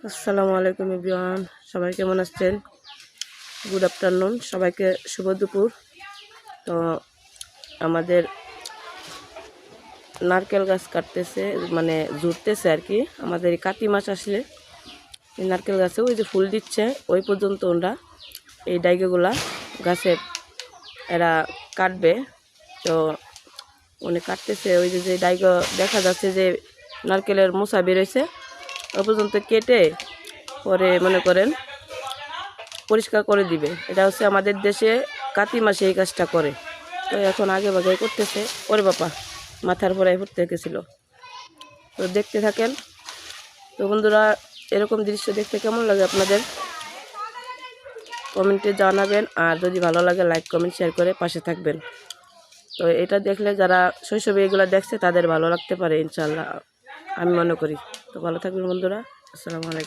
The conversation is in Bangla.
আসসালামু আলাইকুম এভরিওয়ান, সবাই কেমন আছেন? গুড আফটারনুন, সবাইকে শুভ দুপুর। তো আমাদের নারকেল গাছ কাটতেছে, মানে জুড়তেছে আর কি। আমাদের এই কাতি মাস আসলে এই নারকেল গাছে ওই যে ফুল দিচ্ছে ওই পর্যন্ত ওরা এই ডাইগুলা গাছের এরা কাটবে। তো উনি কাটতেছে, ওই যে যে ডাইগ দেখা যাচ্ছে যে নারকেলের মোচা বেরোইছে ওই পর্যন্ত কেটে পরে মনে করেন পরিষ্কার করে দিবে। এটা হচ্ছে আমাদের দেশে কাতি মাসে এই কাজটা করে। তো এখন আগে ভাগে করতেছে। ওরে বাপা, মাথার পরে ফুটতে গেছিলো। তো দেখতে থাকেন। তো বন্ধুরা, এরকম দৃশ্য দেখতে কেমন লাগে আপনাদের কমেন্টে জানাবেন, আর যদি ভালো লাগে লাইক কমেন্ট শেয়ার করে পাশে থাকবেন। তো এটা দেখলে যারা শৈশবে এগুলো দেখছে তাদের ভালো লাগতে পারে ইনশাল্লাহ, আমি মনে করি। তো ভালো থাকবেন বন্ধুরা। আসসালামু আলাইকুম।